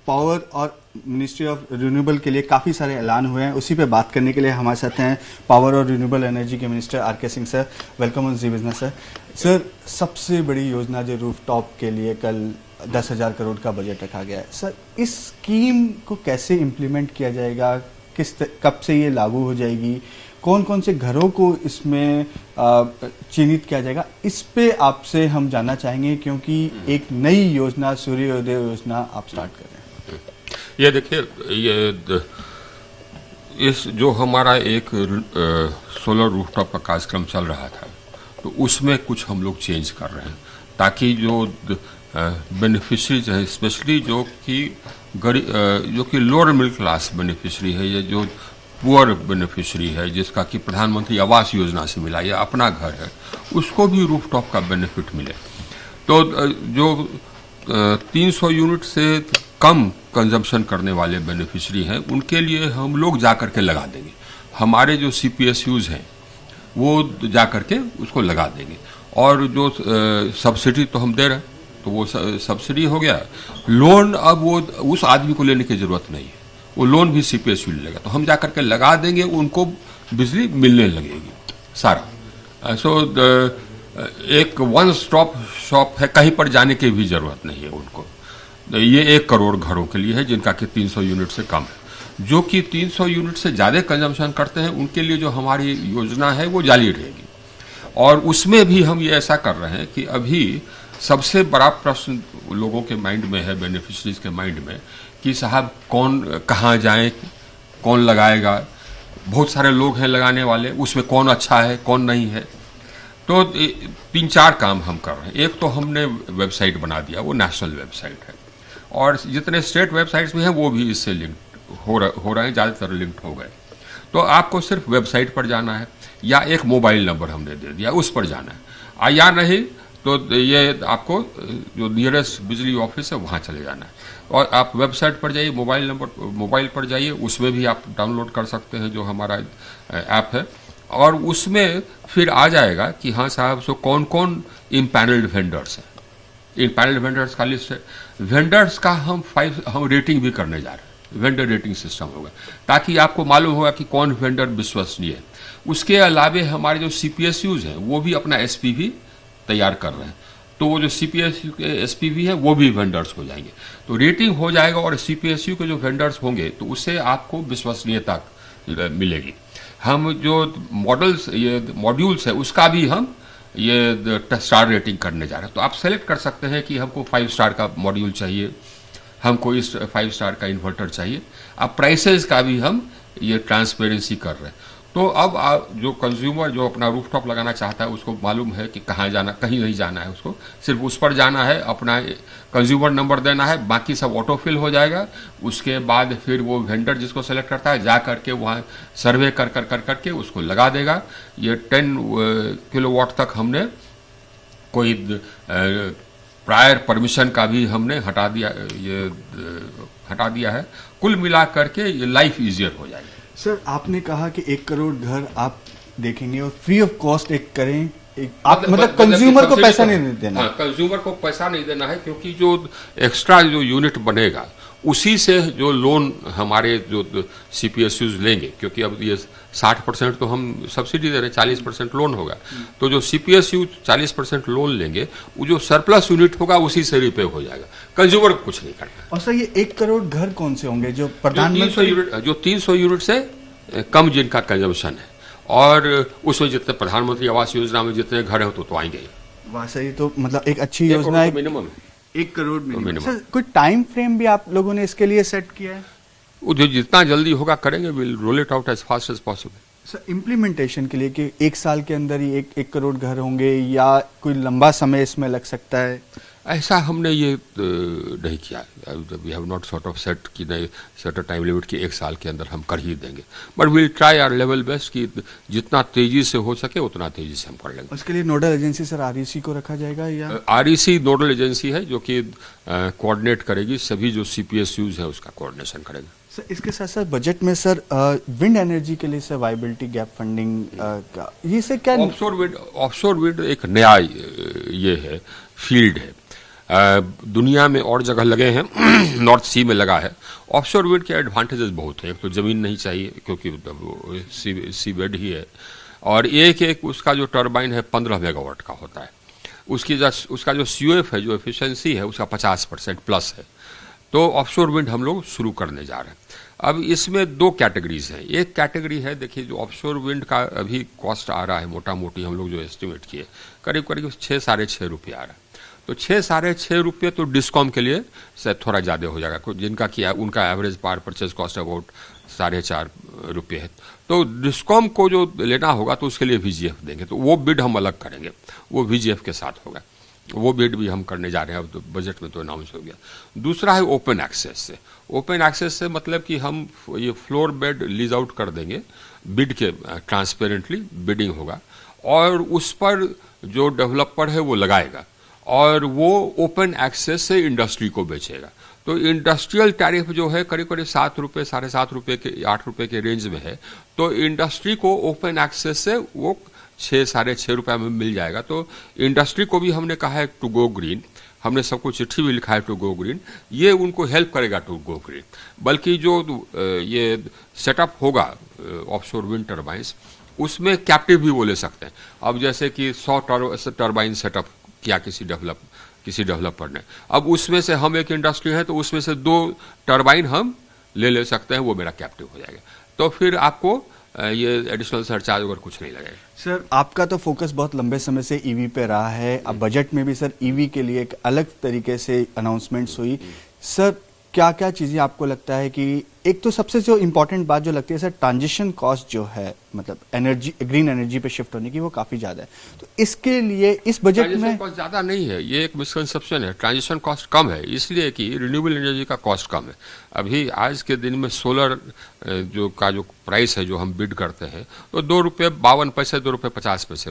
Power और ministry of renewable के लिए काफ़ी सारे ऐलान हुए हैं। उसी पे बात करने के लिए हमारे साथ हैं पावर और रिन्यूएबल एनर्जी के minister R K. Singh sir. Welcome on Zee business sir. Sir, सबसे बड़ी योजना जो रूफटॉप के लिए कल 10,000 करोड़ का बजट रखा गया है, सर इस स्कीम को कैसे इम्प्लीमेंट किया जाएगा, कब से ये लागू हो जाएगी, कौन कौन से घरों को इसमें चिन्हित किया जाएगा, इस पे आपसे हम जानना चाहेंगे, क्योंकि एक नई योजना सूर्योदय योजना आप स्टार्ट कर रहे हैं। ये देखिए, ये इस जो हमारा एक सोलर रूफटॉप का कार्यक्रम चल रहा था, तो उसमें कुछ हम लोग चेंज कर रहे हैं ताकि जो बेनिफिशरीज हैं, स्पेशली जो कि लोअर मिडिल क्लास बेनिफिशरी है या जो पुअर बेनिफिशरी है, जिसका कि प्रधानमंत्री आवास योजना से मिला या अपना घर है, उसको भी रूफटॉप का बेनिफिट मिले। तो जो 300 यूनिट से कम कंजम्पशन करने वाले बेनिफिशरी हैं, उनके लिए हम लोग जा करके लगा देंगे। हमारे जो CPSUs हैं वो जा करके उसको लगा देंगे, और जो सब्सिडी तो हम दे रहे हैं, तो वो सब्सिडी हो गया। लोन अब वो उस आदमी को लेने की जरूरत नहीं है, वो लोन भी CPSU ले लेगा, तो हम जा करके लगा देंगे, उनको बिजली मिलने लगेगी सारा। एक वन स्टॉप शॉप है, कहीं पर जाने की भी जरूरत नहीं है उनको। ये 1 करोड़ घरों के लिए है जिनका कि 300 यूनिट से कम है। जो कि 300 यूनिट से ज़्यादा कंजम्पशन करते हैं, उनके लिए जो हमारी योजना है वो जारी रहेगी। और उसमें भी हम ये ऐसा कर रहे हैं कि अभी सबसे बड़ा प्रश्न लोगों के माइंड में है, बेनिफिशरीज के माइंड में, कि साहब कौन कहाँ जाए, कौन लगाएगा। बहुत सारे लोग हैं लगाने वाले, उसमें कौन अच्छा है कौन नहीं है। तो 3-4 काम हम कर रहे हैं। एक तो हमने वेबसाइट बना दिया, वो नेशनल वेबसाइट है, और जितने स्टेट वेबसाइट्स भी हैं वो भी इससे लिंक हो रहे हैं, ज़्यादातर लिंक्ड हो गए। तो आपको सिर्फ वेबसाइट पर जाना है, या एक मोबाइल नंबर हमने दे दिया, उस पर जाना है, या नहीं तो ये आपको जो नियरेस्ट बिजली ऑफिस है वहाँ चले जाना है। और आप वेबसाइट पर जाइए, मोबाइल पर जाइए, उसमें भी आप डाउनलोड कर सकते हैं जो हमारा ऐप है, और उसमें फिर आ जाएगा कि हाँ साहब, सो कौन कौन इम्पैनल्ड वेंडर्स हैं। इम्पैनल्ड वेंडर्स का लिस्ट है। वेंडर्स का हम रेटिंग भी करने जा रहे हैं, वेंडर रेटिंग सिस्टम होगा, ताकि आपको मालूम होगा कि कौन वेंडर विश्वसनीय है। उसके अलावे हमारे जो CPSUs हैं वो भी अपना SPV तैयार कर रहे हैं, तो वो जो CPSU के SPV है वो भी वेंडर्स हो जाएंगे, तो रेटिंग हो जाएगा, और CPSU के जो वेंडर्स होंगे तो उससे आपको विश्वसनीयता मिलेगी। हम जो मॉड्यूल्स है उसका भी हम ये स्टार रेटिंग करने जा रहे हैं। तो आप सेलेक्ट कर सकते हैं कि हमको 5 स्टार का मॉड्यूल चाहिए, हमको इस 5 स्टार का इन्वर्टर चाहिए। अब प्राइसेस का भी हम ये ट्रांसपेरेंसी कर रहे हैं। तो अब जो कंज्यूमर जो अपना रूफटॉप लगाना चाहता है, उसको मालूम है कि कहाँ जाना, कहीं नहीं जाना है, उसको सिर्फ उस पर जाना है, अपना कंज्यूमर नंबर देना है, बाकी सब ऑटोफिल हो जाएगा। उसके बाद फिर वो वेंडर जिसको सेलेक्ट करता है जा करके वहाँ सर्वे कर करके उसको लगा देगा। ये 10 किलोवाट तक हमने कोई प्रायर परमिशन का भी हमने हटा दिया है। कुल मिला करके ये लाइफ ईजियर हो जाएगी। सर, आपने कहा कि 1 करोड़ घर आप देखेंगे और फ्री ऑफ कॉस्ट करें, मतलब कंज्यूमर को पैसा नहीं देना। हाँ, कंज्यूमर को पैसा नहीं देना है, क्योंकि जो एक्स्ट्रा जो यूनिट बनेगा उसी से जो लोन हमारे जो CPSUs लेंगे, क्योंकि अब ये 60% तो हम सब्सिडी दे रहे हैं, 40% लोन होगा, तो जो CPSU 40% लोन लेंगे, वो जो सरप्लस यूनिट होगा उसी से रिपे हो जाएगा, कंज्यूमर को कुछ नहीं करना। और सर, ये 1 करोड़ घर कौन से होंगे जो प्रधानमंत्री जो 300 यूनिट से कम जिनका कंजम्पशन है, और उसमें जितने प्रधानमंत्री आवास योजना में जितने घर हैं तो आएंगे। वाह सही, तो मतलब एक अच्छी योजना है। Minimum 1 crore minimum. सर, कोई टाइम फ्रेम भी आप लोगों ने इसके लिए सेट किया है? वो जो जितना जल्दी होगा करेंगे, will roll it out as fast as possible. Sir, implementation के लिए कि 1 साल के अंदर ही 1 करोड़ घर होंगे, या कोई लंबा समय इसमें लग सकता है? ऐसा हमने ये नहीं किया। We have not sort of set कि नहीं सेट अ टाइम लिमिट कि 1 साल के अंदर हम कर ही देंगे, but will try our level best कि जितना तेजी से हो सके उतना तेजी से हम कर लेंगे। उसके लिए नोडल एजेंसी सर REC को रखा जाएगा, या REC नोडल एजेंसी है जो कि कोऑर्डिनेट करेगी, सभी जो CPSUs है उसका कोऑर्डिनेशन करेगा। सर, इसके साथ साथ बजट में सर विंड एनर्जी के लिए सर वायबिलिटी गैप फंडिंग का ये सर क्या? ऑफशोर विंड एक नया ये है, फील्ड है। दुनिया में और जगह लगे हैं नॉर्थ सी में लगा है। ऑफशोर विंड के एडवांटेजेस बहुत हैं। एक तो ज़मीन नहीं चाहिए क्योंकि सी बेड ही है, और एक उसका जो टर्बाइन है 15 मेगावाट का होता है। उसका जो COF है, जो एफिशिएंसी है, उसका 50% प्लस है। तो ऑफशोर विंड हम लोग शुरू करने जा रहे हैं। अब इसमें 2 कैटेगरीज हैं। एक कैटेगरी है, देखिए, जो ऑफशोर विंड का अभी कॉस्ट आ रहा है, मोटा मोटी हम लोग जो एस्टिमेट किए, करीब करीब 6-6.5 रुपये आ रहा है। तो 6-6.5 रुपये तो डिस्कॉम के लिए शायद थोड़ा ज़्यादा हो जाएगा, जिनका किया उनका average power purchase cost about 4.5 रुपये है। तो डिस्कॉम को जो लेना होगा तो उसके लिए VGF देंगे, तो वो बिड हम अलग करेंगे, वो VGF के साथ होगा। वो बिड भी हम करने जा रहे हैं, अब तो बजट में तो अनाउंस हो गया। दूसरा है ओपन एक्सेस से। ओपन एक्सेस से मतलब कि हम ये फ्लोर बेड लीज आउट कर देंगे, बिड के ट्रांसपेरेंटली बिडिंग होगा, और उस पर जो डेवलपर है वो लगाएगा, और वो ओपन एक्सेस से इंडस्ट्री को बेचेगा। तो इंडस्ट्रियल टैरिफ जो है करीब करीब 7 रुपये, 7.5 रुपये के, 8 रुपये के रेंज में है। तो इंडस्ट्री को ओपन एक्सेस से वो 6-6.5 रुपये में मिल जाएगा। तो इंडस्ट्री को भी हमने कहा है टू गो ग्रीन, हमने सबको चिट्ठी भी लिखा है टू गो ग्रीन, ये उनको हेल्प करेगा टू गो ग्रीन। बल्कि जो ये सेटअप होगा ऑफशोर विंड टर्बाइंस, उसमें कैप्टिव भी वो ले सकते हैं। अब जैसे कि 100 टर्बाइन सेटअप किया किसी डेवलपर ने, अब उसमें से हम एक इंडस्ट्री है तो उसमें से 2 टर्बाइन हम ले सकते हैं, वो मेरा कैप्टिव हो जाएगा। तो फिर आपको ये एडिशनल सरचार्ज और कुछ नहीं लगेगा। सर, आपका तो फोकस बहुत लंबे समय से ईवी पे रहा है। अब बजट में भी सर ईवी के लिए एक अलग तरीके से अनाउंसमेंट्स हुई। सर, क्या क्या चीज़ें आपको लगता है कि एक तो सबसे जो इम्पोर्टेंट बात जो लगती है सर, ट्रांजिशन कॉस्ट जो है, मतलब एनर्जी, ग्रीन एनर्जी पे शिफ्ट होने की, वो काफ़ी ज़्यादा है। तो इसके लिए इस बजट में कॉस्ट ज़्यादा नहीं है, ये एक मिसकंसेप्शन है। ट्रांजिशन कॉस्ट कम है इसलिए कि रिन्यूएबल एनर्जी का कॉस्ट कम है। अभी आज के दिन में सोलर जो प्राइस है, जो हम बिड करते हैं, तो 2 रुपये 52 पैसे, 2 रुपये 50 पैसे,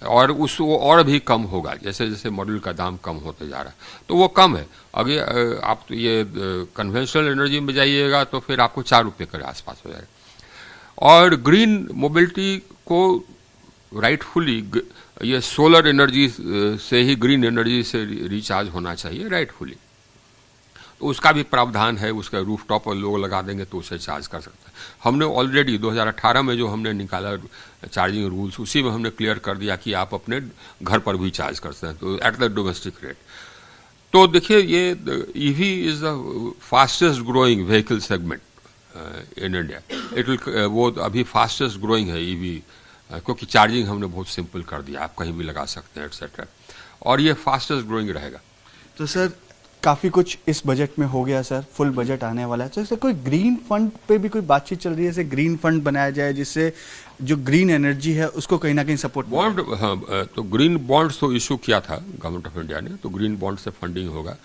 और वो और भी कम होगा जैसे जैसे मॉड्यूल का दाम कम होते जा रहा है, तो वो कम है। अगर आप तो ये कन्वेंशनल एनर्जी में जाइएगा तो फिर आपको 4 रुपये के आसपास हो जाएगा। और ग्रीन मोबिलिटी को राइटफुली ये सोलर एनर्जी से ही, ग्रीन एनर्जी से रिचार्ज होना चाहिए राइटफुली। तो उसका भी प्रावधान है, उसका रूफटॉप पर लोग लगा देंगे तो उसे चार्ज कर सकते हैं। हमने ऑलरेडी 2018 में जो हमने निकाला चार्जिंग रूल्स, उसी में हमने क्लियर कर दिया कि आप अपने घर पर भी चार्ज कर सकते हैं, तो एट द डोमेस्टिक रेट। तो देखिए, ये EV is the fastest growing vehicle segment in India. It will, वो अभी फास्टेस्ट ग्रोइंग है ईवी, क्योंकि चार्जिंग हमने बहुत सिंपल कर दिया, आप कहीं भी लगा सकते हैं एटसेट्रा, और ये फास्टेस्ट ग्रोइंग रहेगा। तो सर, काफ़ी कुछ इस बजट में हो गया सर, फुल बजट आने वाला है। तो सर, कोई ग्रीन फंड पे भी कोई बातचीत चल रही है, जैसे ग्रीन फंड बनाया जाए जिससे जो ग्रीन एनर्जी है उसको कहीं ना कहीं सपोर्ट। बॉन्ड, हाँ, तो ग्रीन बॉन्ड्स तो इशू किया था गवर्नमेंट ऑफ इंडिया ने, तो ग्रीन बॉन्ड से फंडिंग होगा।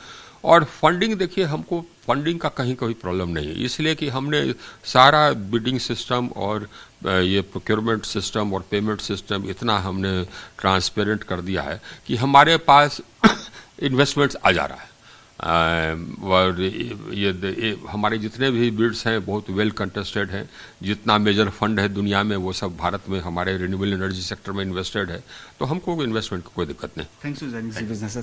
और फंडिंग, देखिए, हमको फंडिंग का कहीं कोई प्रॉब्लम नहीं है, इसलिए कि हमने सारा बिडिंग सिस्टम और ये प्रोक्योरमेंट सिस्टम और पेमेंट सिस्टम इतना हमने ट्रांसपेरेंट कर दिया है कि हमारे पास इन्वेस्टमेंट्स आ जा रहा है। और ये हमारे जितने भी बिड्स हैं बहुत वेल कंटेस्टेड हैं। जितना मेजर फंड है दुनिया में वो सब भारत में हमारे रिन्यूएबल एनर्जी सेक्टर में इन्वेस्टेड है, तो हमको इन्वेस्टमेंट की कोई दिक्कत नहीं। Thanks to business.